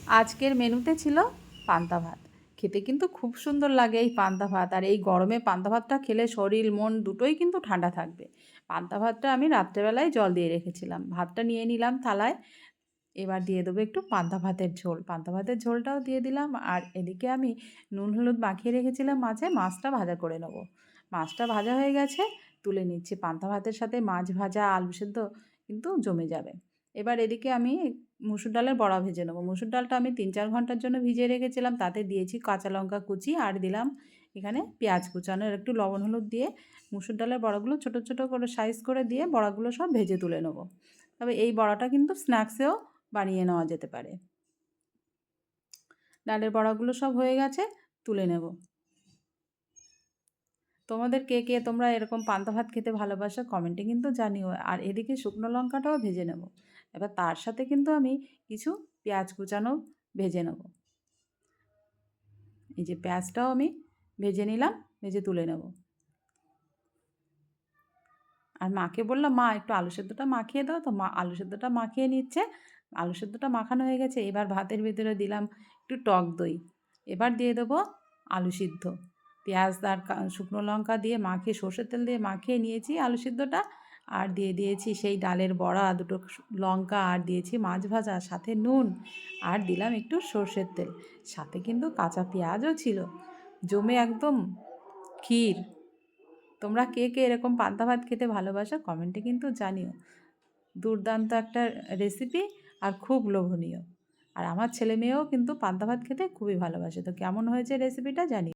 আজকের মেনুতে ছিল পান্তা ভাত। খেতে কিন্তু খুব সুন্দর লাগে এই পান্তা ভাত, আর এই গরমে পান্তা ভাতটা খেলে শরীর মন দুটোই কিন্তু ঠান্ডা থাকবে। পান্তা ভাতটা আমি রাত্রেবেলায় জল দিয়ে রেখেছিলাম, ভাতটা নিয়ে নিলাম থালায়। এবার দিয়ে দেবো একটু পান্তা ভাতের ঝোল, পান্তা ভাতের ঝোলটাও দিয়ে দিলাম। আর এদিকে আমি নুন হলুদ মাখিয়ে রেখেছিলাম মাছে, মাছটা ভাজা করে নেবো। মাছটা ভাজা হয়ে গেছে, তুলে নিচ্ছি। পান্তা ভাতের সাথে মাছ ভাজা আলু সেদ্ধ কিন্তু জমে যাবে। এবার এদিকে আমি মুসুর ডালের বড়া ভেজে নেবো। মুসুর ডালটা আমি 3-4 ঘন্টার জন্য ভিজিয়ে রেখেছিলাম, তাতে দিয়েছি কাঁচা লঙ্কা কুচি, আর দিলাম এখানে পেঁয়াজ কুচানো, একটু লবণ হলুদ দিয়ে মুসুর ডালের বড়াগুলো ছোটো ছোটো করে সাইজ করে দিয়ে বড়াগুলো সব ভেজে তুলে নেবো। তবে এই বড়াটা কিন্তু স্ন্যাক্সেও বানিয়ে নেওয়া যেতে পারে। ডালের বড়াগুলো সব হয়ে গেছে, তুলে নেব। তোমাদের কে কে তোমরা এরকম পান্তা ভাত খেতে ভালোবাসো কমেন্টে কিন্তু জানিও। আর এদিকে শুকনো লঙ্কাটাও ভেজে নেব। এবার তার সাথে কিন্তু আমি কিছু পেঁয়াজ কুচানো ভেজে নেব। এই যে পেঁয়াজটাও আমি ভেজে নিলাম, ভেজে তুলে নেব। আর মাকে বললাম, মা একটু আলু সেদ্ধটা মাখিয়ে দাও, তো মা আলু সেদ্ধটা মাখিয়ে নিচ্ছে। আলু সেদ্ধটা মাখানো হয়ে গেছে, এবার ভাতের ভিতরে দিলাম একটু টক দই। এবার দিয়ে দেবো আলু সিদ্ধ। পেঁয়াজ আর শুকনো লঙ্কা দিয়ে মাখিয়ে, সর্ষের তেল দিয়ে মাখিয়ে নিয়েছি আলু সিদ্ধটা। আর দিয়ে দিয়েছি সেই ডালের বড়া দুটো, লঙ্কা, আর দিয়েছি মাছ ভাজা, সাথে নুন, আর দিলাম একটু সর্ষের তেল। সাথে কিন্তু কাঁচা পেঁয়াজও ছিল। জমে একদম ক্ষীর। তোমরা কে কে এরকম পান্তা ভাত খেতে ভালোবাসো কমেন্টে কিন্তু জানিও। দুর্দান্ত একটা রেসিপি, আর খুব লোভনীয়। আর আমার ছেলে মেয়েও কিন্তু পান্তা ভাত খেতে খুবই ভালোবাসে। তো কেমন হয়েছে রেসিপিটা জানিও।